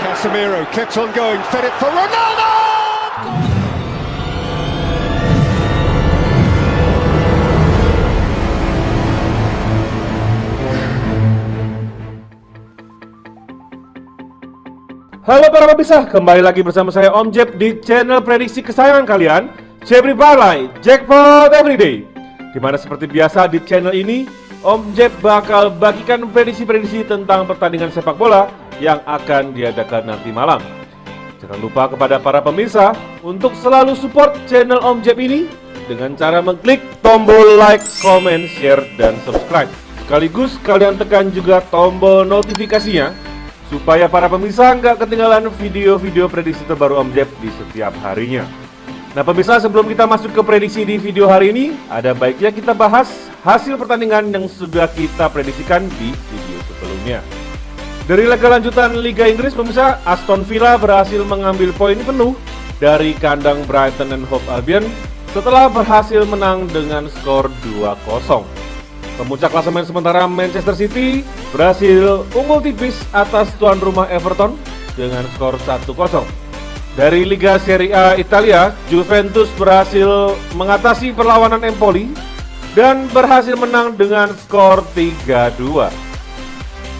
Casemiro kept on going, fed it for Ronaldo! Halo para pemirsa, kembali lagi bersama saya Om Jeb di channel prediksi kesayangan kalian, Jebri Parlay Jackpot Everyday. Dimana seperti biasa di channel ini, Om Jeb bakal bagikan prediksi-prediksi tentang pertandingan sepak bola yang akan diadakan nanti malam. Jangan lupa kepada para pemirsa untuk selalu support channel Om Jeb ini dengan cara mengklik tombol like, comment, share, dan subscribe. Sekaligus kalian tekan juga tombol notifikasinya supaya para pemirsa nggak ketinggalan video-video prediksi terbaru Om Jeb di setiap harinya. Nah pemirsa, sebelum kita masuk ke prediksi di video hari ini, ada baiknya kita bahas hasil pertandingan yang sudah kita prediksikan di video sebelumnya. Dari laga lanjutan Liga Inggris pemirsa, Aston Villa berhasil mengambil poin penuh dari kandang Brighton and Hove Albion setelah berhasil menang dengan skor 2-0. Pemuncak klasemen sementara Manchester City berhasil unggul tipis atas tuan rumah Everton dengan skor 1-0. Dari Liga Serie A Italia, Juventus berhasil mengatasi perlawanan Empoli dan berhasil menang dengan skor 3-2.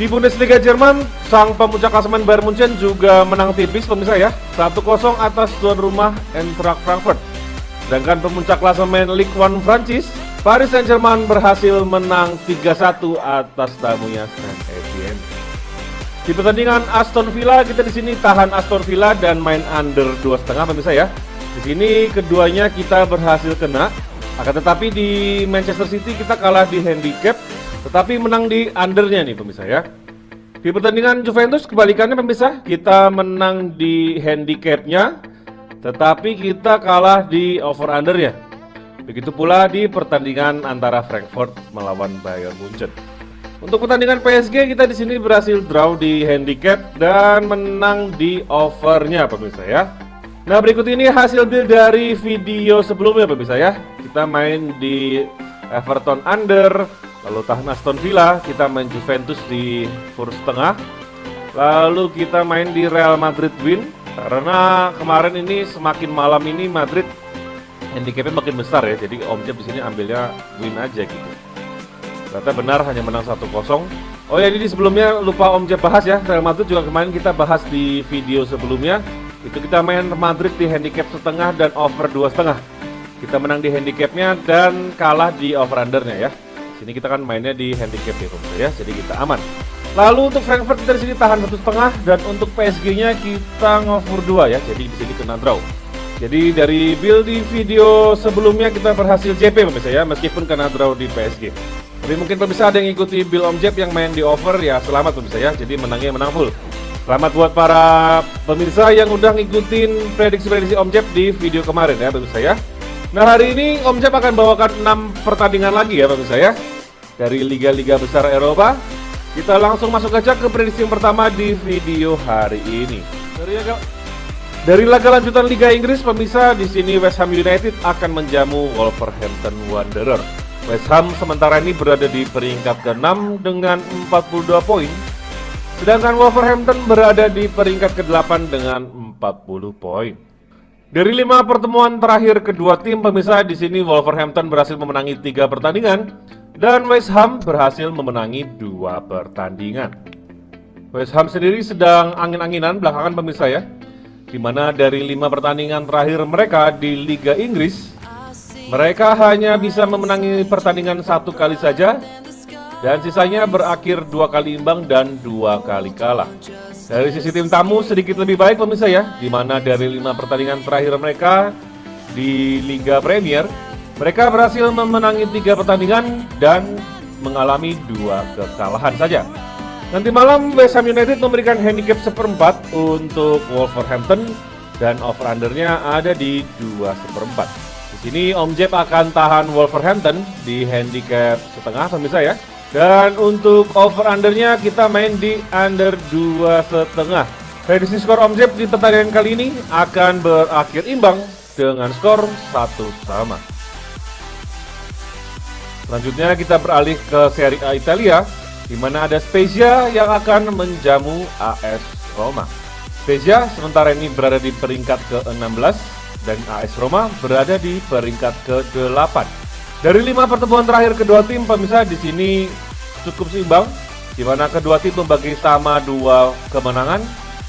Di Bundesliga Jerman, sang pemuncak klasemen Bayern Munchen juga menang tipis pemirsa ya, 1-0 atas tuan rumah Eintracht Frankfurt. Sedangkan pemuncak klasemen Ligue 1 Prancis, Paris Saint-Germain berhasil menang 3-1 atas tamunya Saint-Étienne. Di pertandingan Aston Villa, kita di sini tahan Aston Villa dan main under 2,5 pemirsa ya. Di sini keduanya kita berhasil kena. Akan tetapi di Manchester City kita kalah di handicap, tetapi menang di undernya nih pemirsa ya. Di pertandingan Juventus kebalikannya pemirsa, kita menang di handicapnya, tetapi kita kalah di over undernya. Begitu pula di pertandingan antara Frankfurt melawan Bayern Munchen. Untuk pertandingan PSG kita di sini berhasil draw di handicap dan menang di overnya pemirsa ya. Nah berikut ini hasil build dari video sebelumnya pemirsa ya. Kita main di Everton under, lalu tahan Aston Villa, kita main Juventus di Spurs setengah, lalu kita main di Real Madrid win. Karena kemarin ini semakin malam ini Madrid handicapnya makin besar ya, jadi Om Jeb di sini ambilnya win aja gitu. Ternyata benar hanya menang 1-0. Oh ya, ini sebelumnya lupa Om Jeb bahas ya, Real Madrid juga kemarin kita bahas di video sebelumnya. Itu kita main Madrid di handicap setengah dan over 2,5. Kita menang di handicapnya dan kalah di over undernya ya. Sini kita kan mainnya di handicap ya pemirsa ya, jadi kita aman. Lalu untuk Frankfurt kita di sini tahan 1,5 dan untuk PSG-nya kita ngover 2 ya, jadi di sini kena draw. Jadi dari build di video sebelumnya kita berhasil JP pemirsa ya, meskipun kena draw di PSG. Tapi mungkin pemirsa ada yang ikuti build Om Jeb yang main di over ya, selamat pemirsa ya, jadi menangnya menang full. Selamat buat para pemirsa yang udah ngikutin prediksi-prediksi Om Jeb di video kemarin ya pemirsa ya. Nah hari ini Om Jeb akan bawakan 6 pertandingan lagi ya pemirsa ya, dari liga-liga besar Eropa. Kita langsung masuk aja ke prediksi yang pertama di video hari ini. Dari laga lanjutan Liga Inggris pemirsa, di sini West Ham United akan menjamu Wolverhampton Wanderers. West Ham sementara ini berada di peringkat ke-6 dengan 42 poin. Sedangkan Wolverhampton berada di peringkat ke-8 dengan 40 poin. Dari 5 pertemuan terakhir kedua tim pemirsa, di sini Wolverhampton berhasil memenangi 3 pertandingan dan West Ham berhasil memenangi 2 pertandingan. West Ham sendiri sedang angin-anginan belakangan pemirsa ya, di mana dari 5 pertandingan terakhir mereka di Liga Inggris, mereka hanya bisa memenangi pertandingan 1 kali saja dan sisanya berakhir 2 kali imbang dan 2 kali kalah. Dari sisi tim tamu sedikit lebih baik pemirsa ya, di mana dari 5 pertandingan terakhir mereka di Liga Premier, mereka berhasil memenangi 3 pertandingan dan mengalami 2 kekalahan saja. Nanti malam West Ham United memberikan handicap 1/4 untuk Wolverhampton dan over undernya ada di 2/4. Di sini Om Jeb akan tahan Wolverhampton di handicap setengah pemirsa ya. Dan untuk over undernya kita main di under 2,5. Prediksi skor Om Jeb di pertandingan kali ini akan berakhir imbang dengan skor 1-1. Selanjutnya kita beralih ke Serie A Italia, di mana ada Spezia yang akan menjamu AS Roma. Spezia sementara ini berada di peringkat ke-16 dan AS Roma berada di peringkat ke-8. Dari 5 pertemuan terakhir kedua tim, pemirsa, di sini cukup seimbang, di mana kedua tim membagi sama 2 kemenangan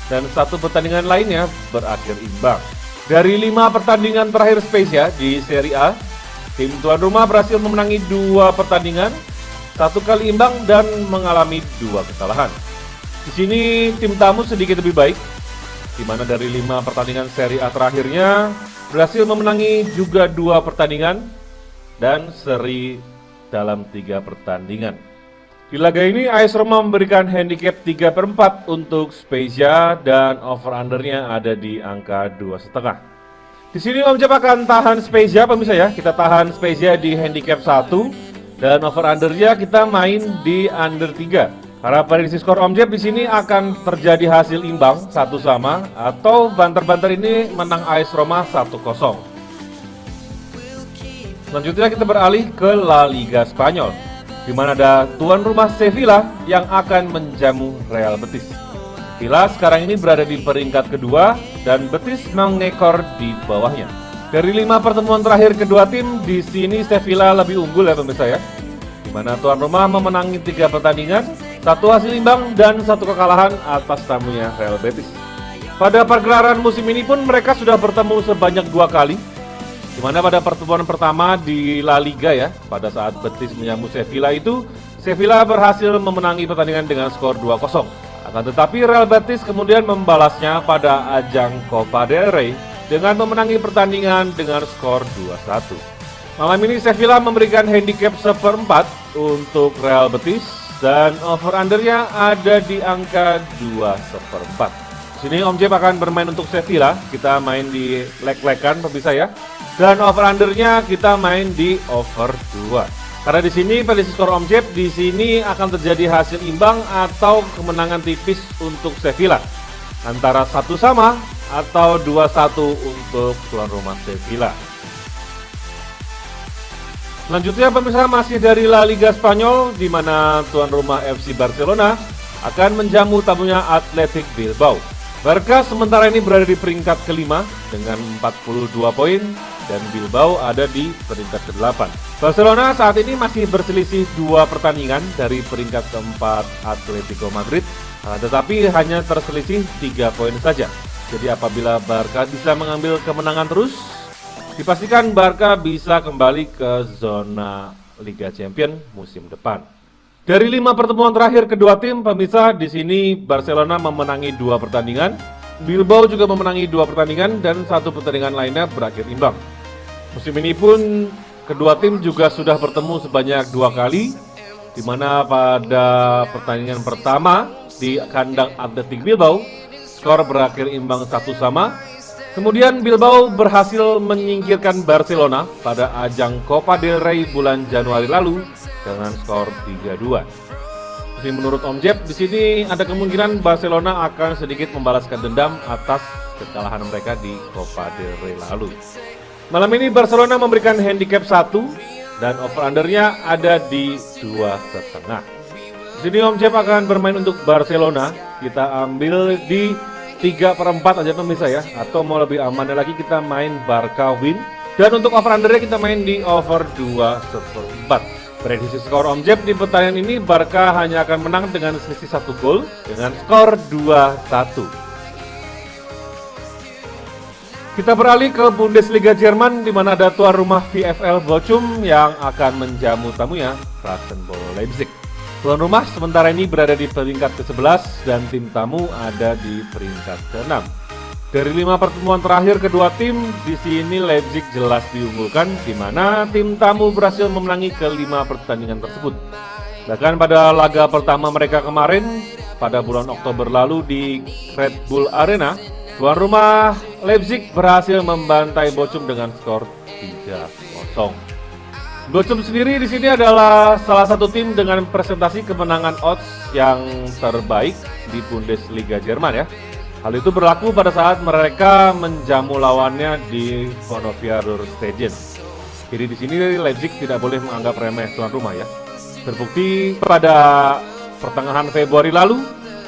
dan 1 pertandingan lainnya berakhir imbang. Dari 5 pertandingan terakhir Spezia di Serie A, tim tuan rumah berhasil memenangi 2 pertandingan, 1 kali imbang dan mengalami 2 kesalahan. Di sini tim tamu sedikit lebih baik, di mana dari 5 pertandingan Serie A terakhirnya berhasil memenangi juga 2 pertandingan dan seri dalam 3 pertandingan. Di laga ini AS Roma memberikan handicap 3/4 untuk Spezia dan over-undernya ada di angka 2,5. Di sini Om Jep akan tahan Spezia, pemirsa ya. Kita tahan Spezia di handicap 1 dan over-undernya kita main di under 3. Karena prediksi skor Om Jep di sini akan terjadi hasil imbang 1-1 atau banter-banter ini menang AS Roma 1-0. Selanjutnya kita beralih ke La Liga Spanyol, di mana ada tuan rumah Sevilla yang akan menjamu Real Betis. Sevilla sekarang ini berada di peringkat kedua dan Betis mengekor di bawahnya. Dari 5 pertemuan terakhir kedua tim, di sini Sevilla lebih unggul ya pemirsa ya. Di mana tuan rumah memenangi 3 pertandingan, 1 hasil imbang dan 1 kekalahan atas tamunya Real Betis. Pada pergelaran musim ini pun mereka sudah bertemu sebanyak 2 kali. Di mana pada pertemuan pertama di La Liga ya, pada saat Betis menyambut Sevilla itu, Sevilla berhasil memenangi pertandingan dengan skor 2-0. Akan tetapi Real Betis kemudian membalasnya pada ajang Copa del Rey dengan memenangi pertandingan dengan skor 2-1. Malam ini Sevilla memberikan handicap 1/4 untuk Real Betis dan over-undernya ada di angka 2/4. Sini Om Jep akan bermain untuk Sevilla, kita main di leg-legan pemirsa ya. Dan over-undernya kita main di over 2. Karena di sini prediksi skor Om Jep di sini akan terjadi hasil imbang atau kemenangan tipis untuk Sevilla. Antara 1-1 atau 2-1 untuk tuan rumah Sevilla. Selanjutnya pemirsa masih dari La Liga Spanyol, di mana tuan rumah FC Barcelona akan menjamu tamunya Athletic Bilbao. Barca sementara ini berada di peringkat kelima dengan 42 poin dan Bilbao ada di peringkat ke-8. Barcelona saat ini masih berselisih 2 pertandingan dari peringkat keempat Atletico Madrid, tetapi hanya terselisih 3 poin saja. Jadi apabila Barca bisa mengambil kemenangan terus, dipastikan Barca bisa kembali ke zona Liga Champions musim depan. Dari 5 pertemuan terakhir kedua tim, pemirsa, di sini Barcelona memenangi 2 pertandingan, Bilbao juga memenangi 2 pertandingan dan 1 pertandingan lainnya berakhir imbang. Musim ini pun kedua tim juga sudah bertemu sebanyak 2 kali, di mana pada pertandingan pertama di kandang Athletic Bilbao, skor berakhir imbang 1-1. Kemudian Bilbao berhasil menyingkirkan Barcelona pada ajang Copa del Rey bulan Januari lalu dengan skor 3-2. Jadi menurut Om Jep di sini ada kemungkinan Barcelona akan sedikit membalaskan dendam atas kekalahan mereka di Copa del Rey lalu. Malam ini Barcelona memberikan handicap 1 dan over-undernya ada di 2,5. Di sini Om Jep akan bermain untuk Barcelona. Kita ambil di 3/4 aja pemirsa ya, atau mau lebih aman lagi kita main Barca win. Dan untuk over-undernya kita main di over 2/4. Prediksi skor Om Jep di pertandingan ini Barca hanya akan menang dengan selisih 1 gol dengan skor 2-1. Kita beralih ke Bundesliga Jerman, di mana ada tuan rumah VfL Bochum yang akan menjamu tamunya Rasenball Leipzig. Tuan rumah sementara ini berada di peringkat ke-11 dan tim tamu ada di peringkat ke-6. Dari 5 pertemuan terakhir kedua tim, di sini Leipzig jelas diunggulkan, di mana tim tamu berhasil memenangi ke-5 pertandingan tersebut. Bahkan pada laga pertama mereka kemarin, pada bulan Oktober lalu di Red Bull Arena, tuan rumah Leipzig berhasil membantai Bochum dengan skor 3-0. Bochum sendiri di sini adalah salah satu tim dengan presentasi kemenangan odds yang terbaik di Bundesliga Jerman ya. Hal itu berlaku pada saat mereka menjamu lawannya di Vonovia Ruhrstadion. Jadi di sini Leipzig tidak boleh menganggap remeh tuan rumah ya. Terbukti pada pertengahan Februari lalu,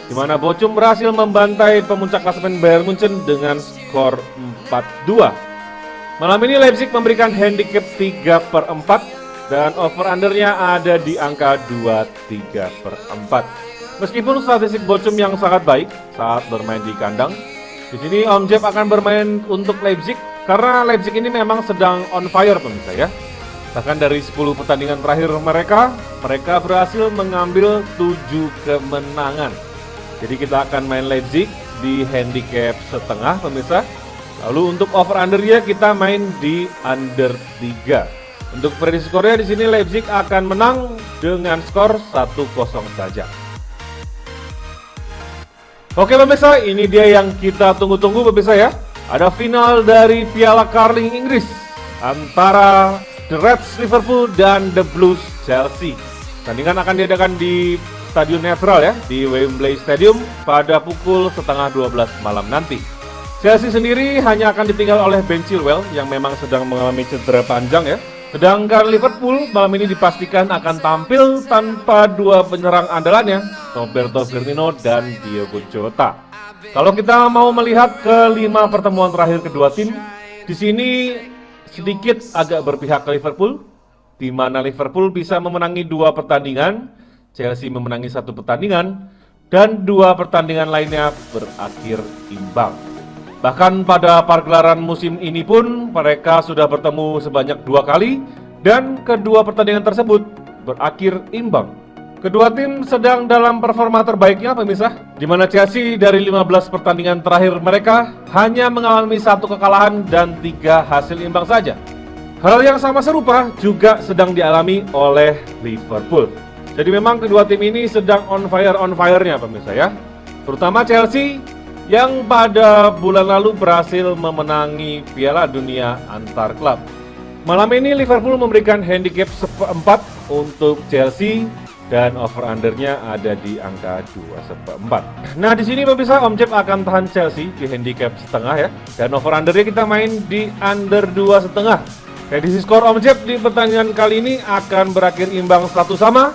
di mana Bochum berhasil membantai pemuncak klasemen Bayern Munchen dengan skor 4-2. Malam ini Leipzig memberikan handicap 3/4 dan over-undernya ada di angka 23/4. Meskipun statistik Bochum yang sangat baik saat bermain di kandang, di sini Om Jeb akan bermain untuk Leipzig karena Leipzig ini memang sedang on fire pemirsa ya. Bahkan dari 10 pertandingan terakhir mereka berhasil mengambil 7 kemenangan. Jadi kita akan main Leipzig di handicap setengah pemirsa. Lalu untuk over undernya kita main di under 3. Untuk prediksi skornya di sini Leipzig akan menang dengan skor 1-0 saja. Oke pemirsa, ini dia yang kita tunggu-tunggu pemirsa ya. Ada final dari Piala Carling Inggris antara The Reds Liverpool dan The Blues Chelsea. Pertandingan akan diadakan di Stadion Netral ya, di Wembley Stadium pada pukul 11:30 malam nanti. Chelsea sendiri hanya akan ditinggal oleh Ben Chilwell yang memang sedang mengalami cedera panjang ya. Sedangkan Liverpool malam ini dipastikan akan tampil tanpa dua penyerang andalannya, Roberto Firmino dan Diogo Jota. Kalau kita mau melihat ke 5 pertemuan terakhir kedua tim, di sini sedikit agak berpihak ke Liverpool, di mana Liverpool bisa memenangi 2 pertandingan, Chelsea memenangi 1 pertandingan, dan 2 pertandingan lainnya berakhir imbang. Bahkan pada pergelaran musim ini pun mereka sudah bertemu sebanyak 2 kali, dan kedua pertandingan tersebut berakhir imbang. Kedua tim sedang dalam performa terbaiknya pemirsa, di mana Chelsea dari 15 pertandingan terakhir mereka hanya mengalami 1 kekalahan dan 3 hasil imbang saja. Hal yang sama serupa juga sedang dialami oleh Liverpool. Jadi memang kedua tim ini sedang on fire-nya pemirsa ya. Terutama Chelsea yang pada bulan lalu berhasil memenangi Piala Dunia antar klub. Malam ini Liverpool memberikan handicap 4 untuk Chelsea dan over-undernya ada di angka 2/4. Nah di sini pemirsa Om Jeb akan tahan Chelsea di handicap setengah ya, dan over-undernya kita main di under 2,5. Prediksi skor Om Jeb di pertandingan kali ini akan berakhir imbang 1-1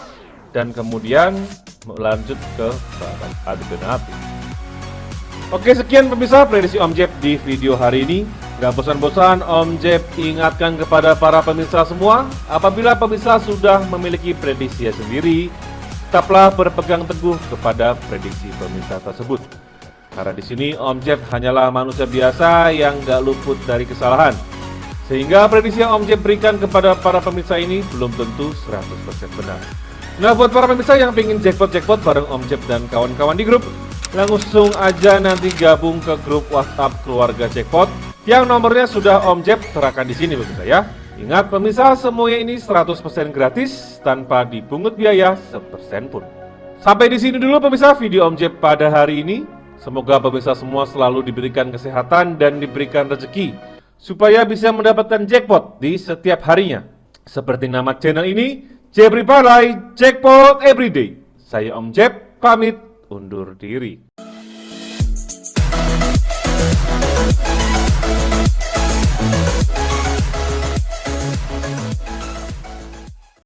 dan kemudian melanjut ke babak adu penalti. Oke sekian pemirsa prediksi Om Jeb di video hari ini. Gak bosan-bosan Om Jeb ingatkan kepada para pemirsa semua, apabila pemirsa sudah memiliki prediksi sendiri, tetaplah berpegang teguh kepada prediksi pemirsa tersebut. Karena di sini Om Jeb hanyalah manusia biasa yang gak luput dari kesalahan. Sehingga prediksi yang Om Jeb berikan kepada para pemirsa ini belum tentu 100% benar. Nah buat para pemirsa yang pengen jackpot bareng Om Jeb dan kawan-kawan di grup, langsung aja nanti gabung ke grup WhatsApp keluarga jackpot yang nomornya sudah Om Jeb terangkan di sini pemirsa ya. Ingat pemirsa, semuanya ini 100% gratis tanpa dipungut biaya 1% pun. Sampai di sini dulu pemirsa video Om Jeb pada hari ini. Semoga pemirsa semua selalu diberikan kesehatan dan diberikan rezeki supaya bisa mendapatkan jackpot di setiap harinya. Seperti nama channel ini, Jebri Parlay Jackpot Everyday. Saya Om Jeb pamit undur diri.